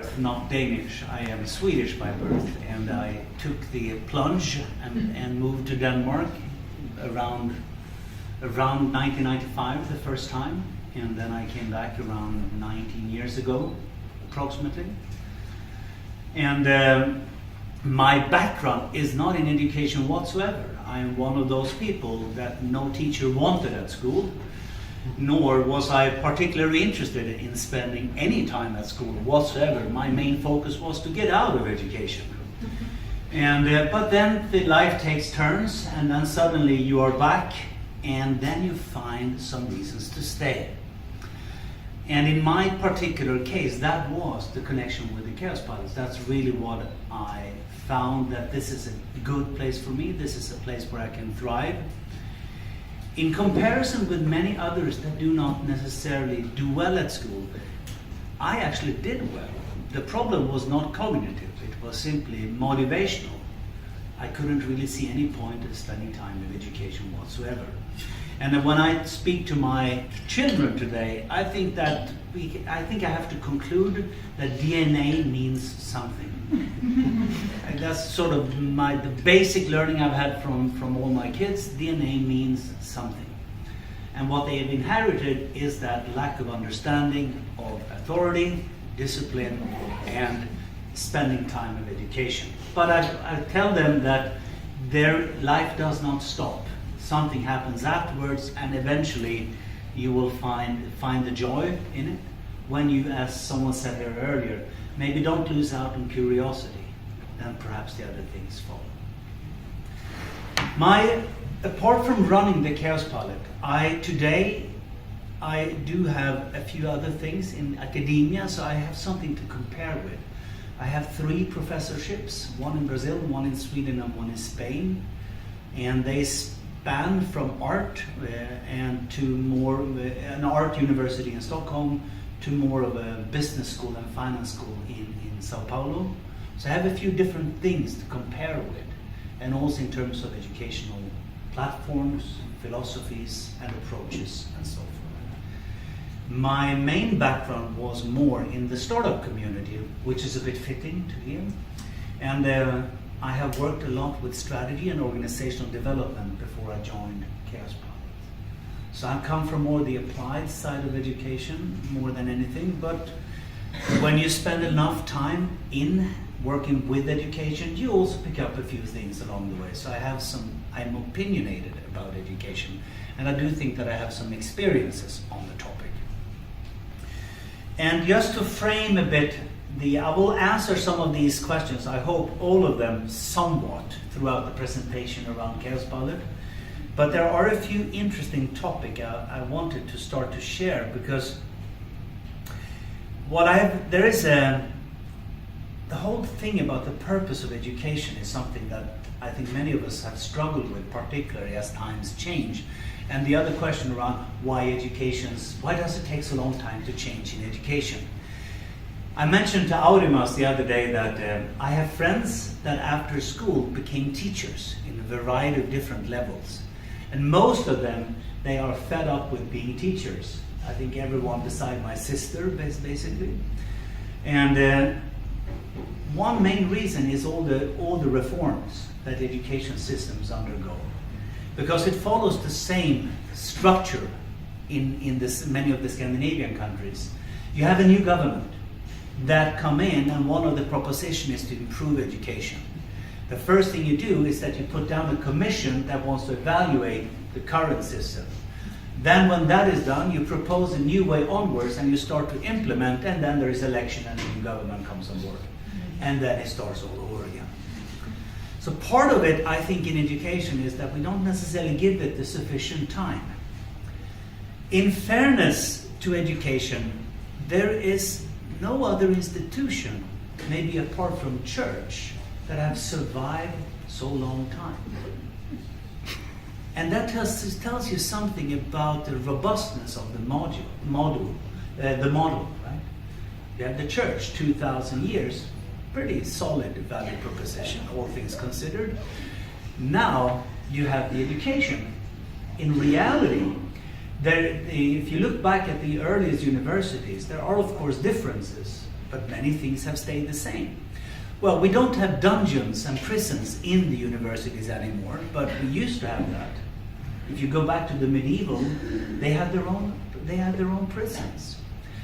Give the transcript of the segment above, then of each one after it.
birth not Danish. I am Swedish by birth, and I took the plunge and moved to Denmark around 1995 the first time, and then I came back around 19 years ago, approximately. And my background is not in education whatsoever. I am one of those people that no teacher wanted at school, nor was I particularly interested in spending any time at school whatsoever. My main focus was to get out of education. And but then the life takes turns, and then suddenly you are back, and then you find some reasons to stay. And in my particular case, that was the connection with the Kaospilots. That's really what I found, that this is a good place for me. This is a place where I can thrive. In comparison with many others that do not necessarily do well at school, I actually did well. The problem was not cognitive, it was simply motivational. I couldn't really see any point in spending time in education whatsoever. And when I speak to my children today, I think I have to conclude that DNA means something. And that's sort of the basic learning I've had from all my kids. DNA means something. And what they have inherited is that lack of understanding of authority, discipline, and spending time of education. But I tell them that their life does not stop. Something happens afterwards, and eventually you will find the joy in it when you, as someone said here earlier, maybe don't lose out on curiosity, then perhaps the other things follow. Apart from running the Kaospilot, today I do have a few other things in academia, so I have something to compare with. I have 3 professorships, one in Brazil, one in Sweden, and one in Spain, and they span from art and to more an art university in Stockholm to more of a business school and finance school in Sao Paulo. So I have a few different things to compare with, and also in terms of educational platforms, philosophies, and approaches, and so forth. My main background was more in the startup community, which is a bit fitting to here. And I have worked a lot with strategy and organizational development before I joined Kaospilot. So I come from more the applied side of education more than anything, but when you spend enough time in working with education, you also pick up a few things along the way. So I'm opinionated about education, and I do think that I have some experiences on the topic. And just to frame a bit, I will answer some of these questions, I hope all of them somewhat, throughout the presentation around Kaospilot. But there are a few interesting topics I wanted to start to share, because the whole thing about the purpose of education is something that I think many of us have struggled with, particularly as times change. And the other question around why does it take so long time to change in education? I mentioned to Aurimas the other day that I have friends that after school became teachers in a variety of different levels. And most of them, they are fed up with being teachers. I think everyone beside my sister, basically. And one main reason is all the reforms that education systems undergo. Because it follows the same structure in many of the Scandinavian countries. You have a new government that come in, and one of the propositions is to improve education. The first thing you do is that you put down a commission that wants to evaluate the current system. Then when that is done, you propose a new way onwards, and you start to implement, and then there is election and a new government comes on board. And then it starts all over again. So part of it, I think, in education is that we don't necessarily give it the sufficient time. In fairness to education, there is no other institution, maybe apart from church, that have survived so long time. And that tells you something about the robustness of the model, right? You have the church, 2,000 years, pretty solid value proposition, all things considered. Now you have the education. In reality, if you look back at the earliest universities, there are of course differences. but many things have stayed the same. Well, we don't have dungeons and prisons in the universities anymore, but we used to have that. If you go back to the medieval, they had their own prisons.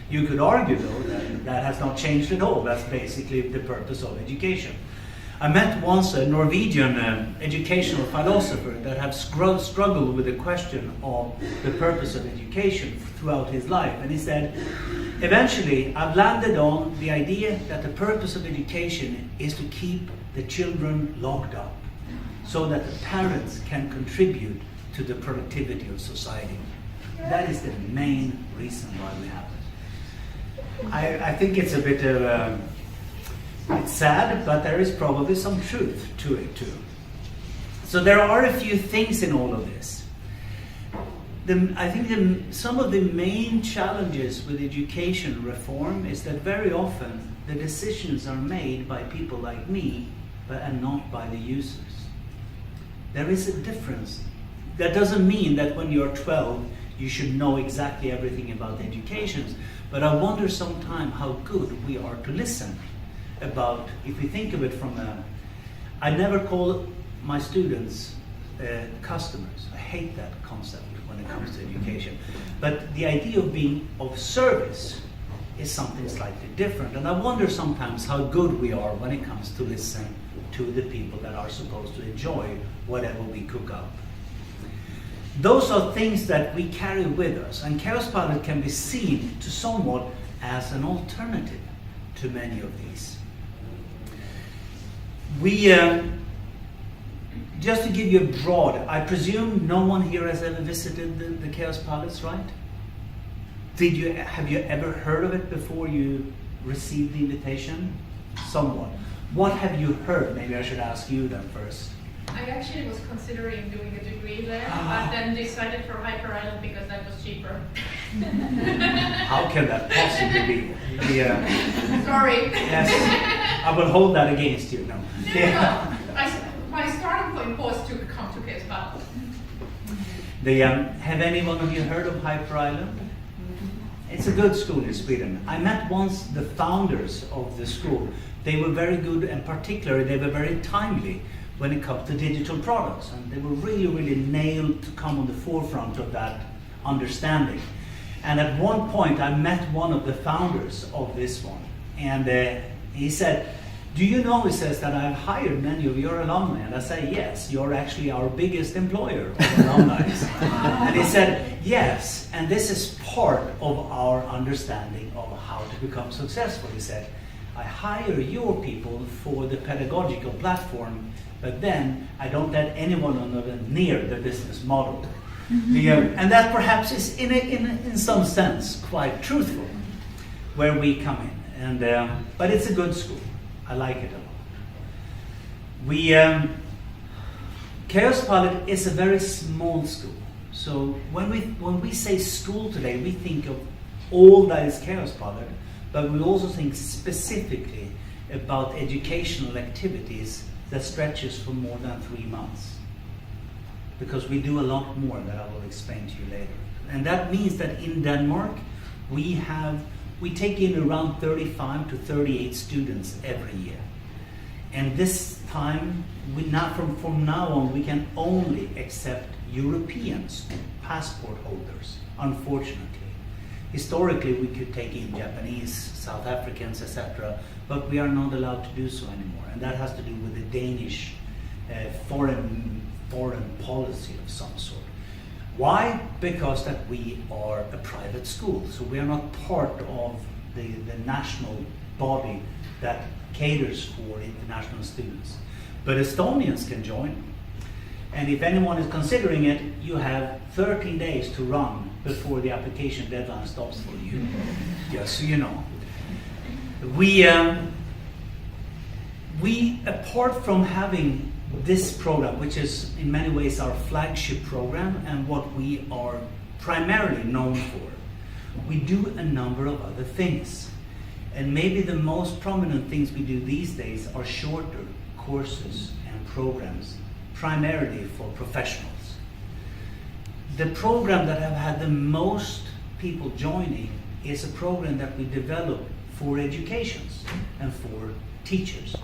You could argue, though, that that has not changed at all. That's basically the purpose of education. I met once a Norwegian educational philosopher that have struggled with the question of the purpose of education throughout his life. And he said, eventually, I've landed on the idea that the purpose of education is to keep the children locked up so that the parents can contribute to the productivity of society. That is the main reason why we have it. I think it's a bit of it's sad, but there is probably some truth to it too. So there are a few things in all of this. I think some of the main challenges with education reform is that very often the decisions are made by people like me, and not by the users. There is a difference. That doesn't mean that when you're 12, you should know exactly everything about education, but I wonder sometimes how good we are to listen about, if we think of it from I never call my students customers. I hate that concept when it comes to education. But the idea of being of service is something slightly different. And I wonder sometimes how good we are when it comes to listen to the people that are supposed to enjoy whatever we cook up. Those are things that we carry with us, and Kaospilot can be seen to somewhat as an alternative to many of these. We, just to give you a broad, I presume no one here has ever visited the Kaospilots, right? Have you ever heard of it before you received the invitation? Somewhat. What have you heard? Maybe I should ask you then first. I actually was considering doing a degree there, but then decided for Hyper Island because that was cheaper. How can that possibly be? Sorry. Yes, I will hold that against you now. My starting point was to come to Kaospilot. Have any one of you heard of Hyper Island? It's a good school in Sweden. I met once the founders of the school. They were very good, and particularly they were very timely when it comes to digital products, and they were really nailed to come on the forefront of that understanding. And at one point I met one of the founders of this one, and he said, do you know, he says, that I've hired many of your alumni? And I say, yes, you're actually our biggest employer of alumni. And he said, yes, and this is part of our understanding of how to become successful. He said, I hire your people for the pedagogical platform, but then I don't let anyone near the business model. And that perhaps is in some sense quite truthful where we come in. And but it's a good school. I like it a lot. Kaospilot is a very small school. So when we say school today, we think of all that is Kaospilot, but we also think specifically about educational activities that stretches for more than 3 months. Because we do a lot more that I will explain to you later. And that means that in Denmark, we take in around 35 to 38 students every year. And this time, from now on, we can only accept Europeans, passport holders, unfortunately. Historically, we could take in Japanese, South Africans, etc., but we are not allowed to do so anymore. And that has to do with the Danish foreign policy of some sort. Why? Because that we are a private school, so we are not part of the national body that caters for international students. But Estonians can join. And if anyone is considering it, you have 13 days to run before the application deadline stops for you. Just so you know. We, apart from having this program, which is in many ways our flagship program and what we are primarily known for, we do a number of other things. And maybe the most prominent things we do these days are shorter courses and programs, primarily for professionals. The program that have had the most people joining is a program that we developed for educations and for teachers,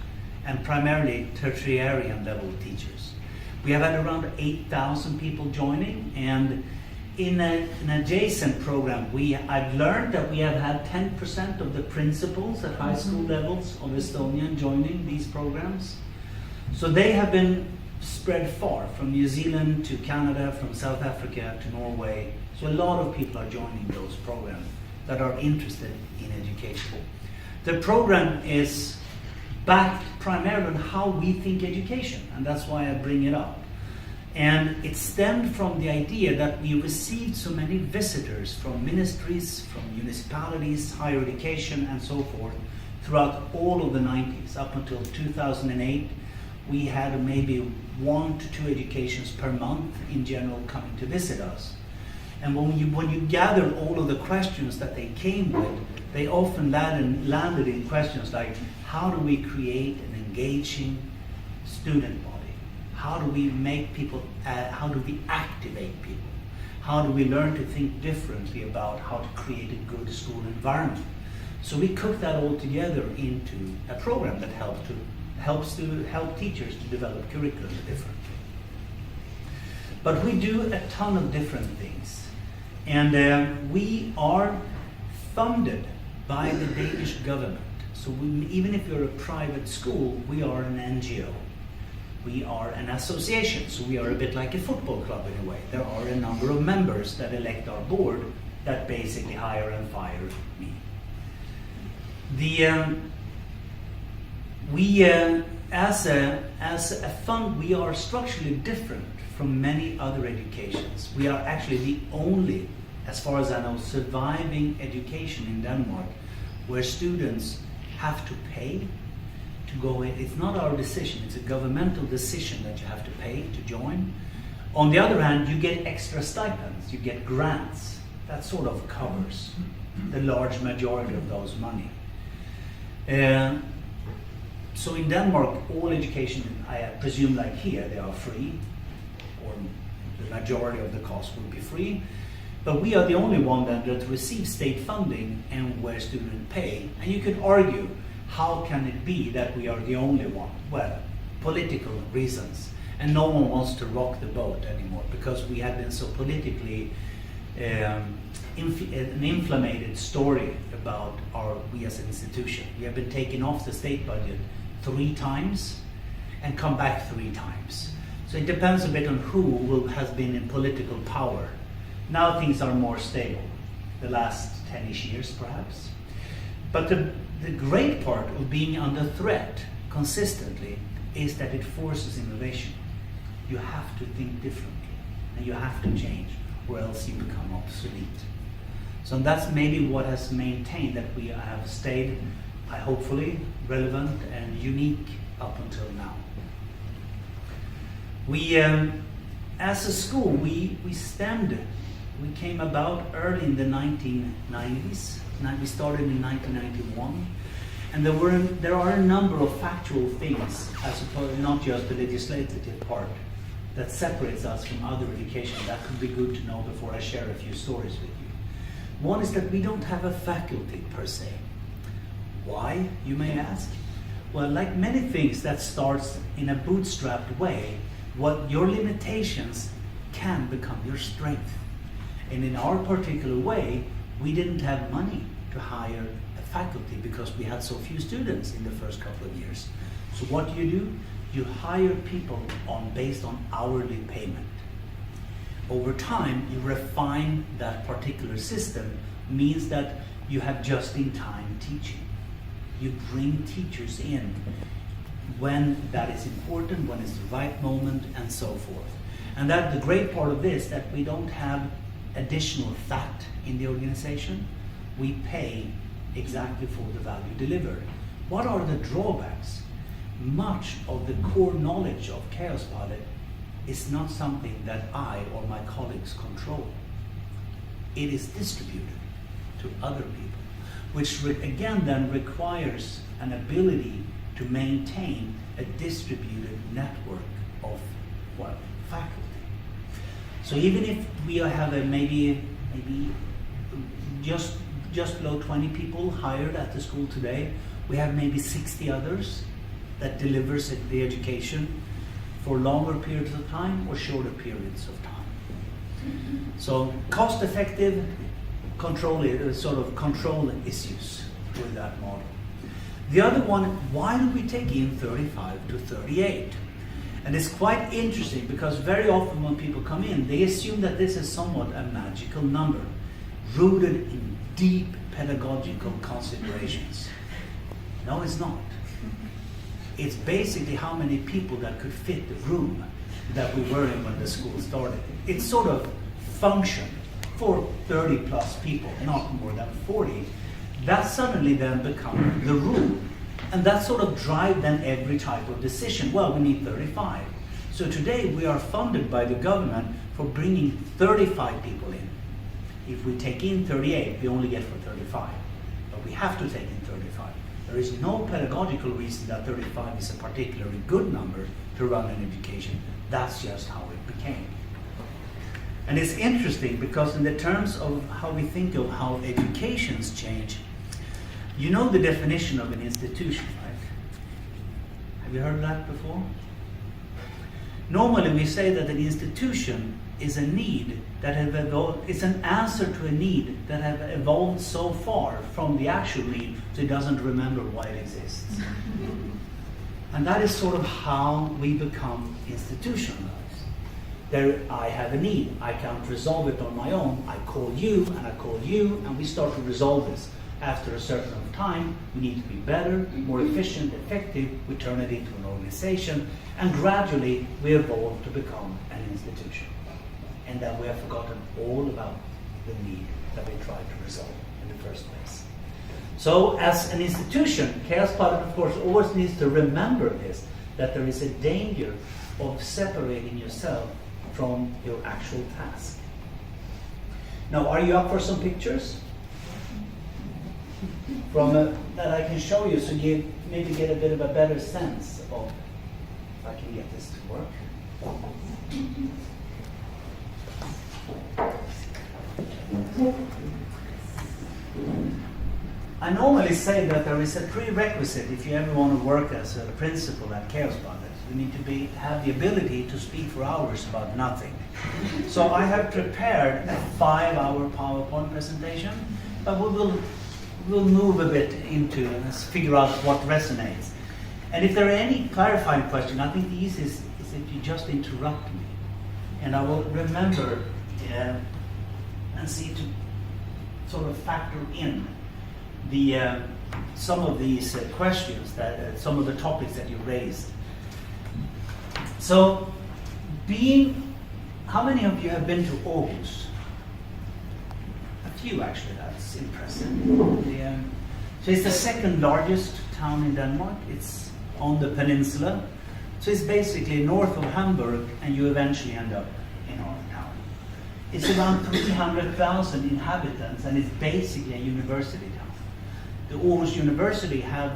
and primarily tertiary level teachers. We have had around 8,000 people joining, and in an adjacent program, I've learned that we have had 10% of the principals at high school levels of Estonia joining these programs. So they have been spread far, from New Zealand to Canada, from South Africa to Norway. So a lot of people are joining those programs that are interested in education. The program is backed primarily on how we think education, and that's why I bring it up. And it stemmed from the idea that we received so many visitors from ministries, from municipalities, higher education, and so forth throughout all of the 90s. Up until 2008, we had maybe 1 to 2 educations per month in general coming to visit us. And when you gather all of the questions that they came with, they often landed in questions like, how do we create an engaging student body? How do we make people, how do we activate people? How do we learn to think differently about how to create a good school environment? So we cooked that all together into a program that help teachers to develop curriculum differently. But we do a ton of different things. And we are funded by the Danish government. So even if you're a private school, we are an NGO. We are an association, so we are a bit like a football club in a way. There are a number of members that elect our board that basically hire and fire me. As a fund, we are structurally different from many other educations. We are actually the only, as far as I know, surviving education in Denmark where students have to pay to go in. It's not our decision, it's a governmental decision that you have to pay to join. On the other hand, you get extra stipends, you get grants. That sort of covers the large majority of those money. So in Denmark, all education, I presume like here, they are free, or the majority of the cost would be free. But we are the only one that receives state funding and where students pay. And you could argue, how can it be that we are the only one? Well, political reasons. And no one wants to rock the boat anymore because we have been so politically an inflamed story about we as an institution. We have been taken off the state budget 3 times and come back 3 times. So it depends a bit on who has been in political power. Now things are more stable, the last 10-ish years perhaps. But the great part of being under threat consistently is that it forces innovation. You have to think differently and you have to change or else you become obsolete. So that's maybe what has maintained that we have stayed, hopefully, relevant and unique up until now. We, as a school, we came about early in the 1990s. We started in 1991, and there are a number of factual things, I suppose, not just the legislative part, that separates us from other education. That could be good to know before I share a few stories with you. One is that we don't have a faculty per se. Why, you may ask? Well, like many things that starts in a bootstrapped way, what your limitations can become your strength. And in our particular way, we didn't have money to hire a faculty because we had so few students in the first couple of years. So what do? You hire people based on hourly payment. Over time, you refine that particular system, means that you have just-in-time teaching. You bring teachers in when that is important, when it's the right moment, and so forth. And that the great part of this, that we don't have additional fat in the organization. We pay exactly for the value delivered. What are the drawbacks? Much of the core knowledge of Kaospilot is not something that I or my colleagues control. It is distributed to other people, which again then requires an ability to maintain a distributed network of faculty. So even if we have maybe just just below 20 people hired at the school today. We have maybe 60 others that delivers the education for longer periods of time or shorter periods of time. So cost-effective control, sort of control issues with that model. The other one, why do we take in 35 to 38? And it's quite interesting because very often when people come in, they assume that this is somewhat a magical number, rooted in deep pedagogical considerations. No, it's not. It's basically how many people that could fit the room that we were in when the school started. It's sort of function for 30 plus people, not more than 40. That suddenly then becomes the rule. And that sort of drives then every type of decision. Well, we need 35. So today we are funded by the government for bringing 35 people in. If we take in 38, we only get for 35. But we have to take in 35. There is no pedagogical reason that 35 is a particularly good number to run an education. That's just how it became. And it's interesting because in the terms of how we think of how educations change, you know the definition of an institution, right? Have you heard that before? Normally we say that an institution is a need that have evolved, it's an answer to a need that have evolved so far from the actual need so it doesn't remember why it exists. And that is sort of how we become institutionalized. There, I have a need, I can't resolve it on my own, I call you and I call you and we start to resolve this. After a certain amount of time, we need to be better, more efficient, effective, we turn it into an organization, and gradually we evolve to become an institution. And then we have forgotten all about the need that we tried to resolve in the first place. So as an institution, Kaospilot of course always needs to remember this, that there is a danger of separating yourself from your actual task. Now, are you up for some pictures? That I can show you so you maybe get a bit of a better sense of if I can get this to work. I normally say that there is a prerequisite if you ever want to work as a principal at Kaospilot. You need to have the ability to speak for hours about nothing. So I have prepared a 5-hour PowerPoint presentation, but we'll move a bit into and let's figure out what resonates. And if there are any clarifying questions, I think the easiest is if you just interrupt me. And I will remember and see to sort of factor in the some of these questions, that some of the topics that you raised. So, how many of you have been to Aarhus? A few actually, that's impressive. So it's the second largest town in Denmark. It's on the peninsula. So it's basically north of Hamburg and you eventually end up in our town. It's around 300,000 inhabitants and it's basically a university town. The Aarhus University have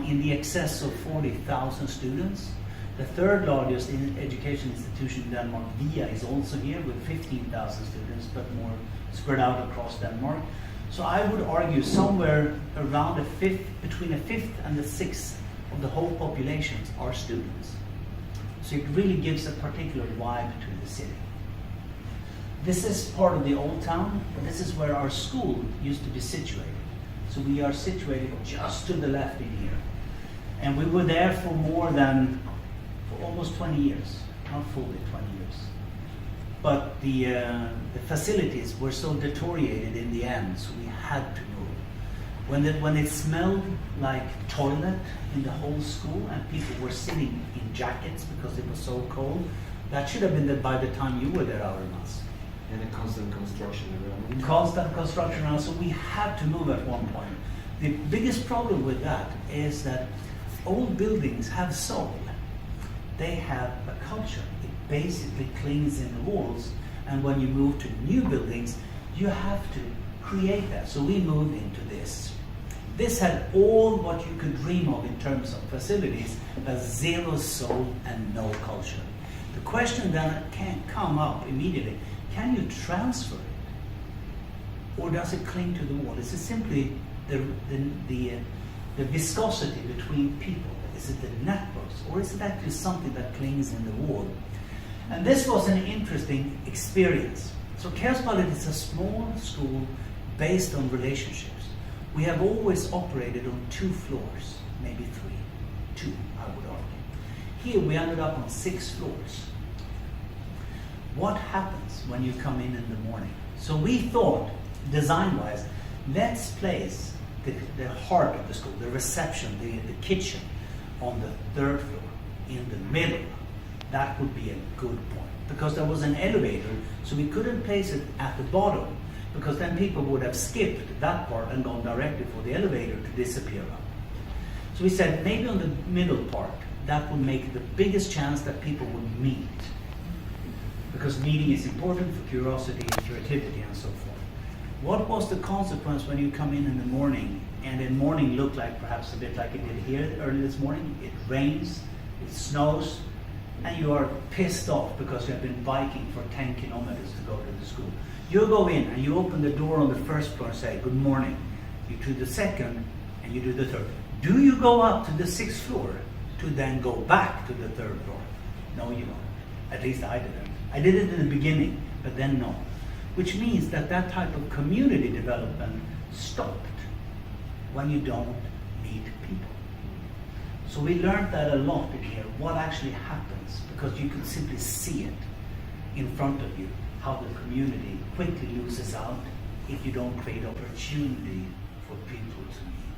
in the excess of 40,000 students. The third largest education institution in Denmark, VIA, is also here with 15,000 students, but more spread out across Denmark. So I would argue somewhere around between a fifth and a sixth of the whole populations are students. So it really gives a particular vibe to the city. This is part of the old town, but this is where our school used to be situated. So we are situated just to the left in here. And we were there for almost 20 years, not fully 20 years. But the facilities were so deteriorated in the end, so we had to move. When it smelled like toilet in the whole school and people were sitting in jackets because it was so cold, that should have been there by the time you were there, Aurimas. And a constant construction around. Constant construction around, so we had to move at one point. The biggest problem with that is that old buildings have soul. They have a culture. It basically clings in the walls, and when you move to new buildings, you have to create that. So we moved into this. This had all what you could dream of in terms of facilities, but zero soul and no culture. The question then can come up immediately, can you transfer it? or does it cling to the wall? Is it simply the viscosity between people? Is it the networks, or is it actually something that clings in the wall? And this was an interesting experience. So Kaospilot is a small school based on relationships. We have always operated on 2 floors, maybe 3. 2, I would argue. Here we ended up on 6 floors. What happens when you come in the morning? So we thought, design-wise, let's place the heart of the school, the reception, the kitchen, on the 3rd floor, in the middle. That would be a good point. Because there was an elevator, so we couldn't place it at the bottom, because then people would have skipped that part and gone directly for the elevator to disappear up. So we said maybe on the middle part, that would make the biggest chance that people would meet. Because meeting is important for curiosity, creativity, and so forth. What was the consequence when you come in the morning, and the morning looked like perhaps a bit like it did here early this morning? It rains, it snows, and you are pissed off because you have been biking for 10 kilometers to go to the school. You go in and you open the door on the 1st floor and say, good morning. You do the 2nd and you do the 3rd. Do you go up to the 6th floor to then go back to the 3rd floor? No, you don't. At least I didn't. I did it in the beginning, but then no. Which means that that type of community development stopped when you don't meet people. So we learned that a lot in here, what actually happens, because you can simply see it in front of you, how the community quickly loses out if you don't create opportunity for people to meet.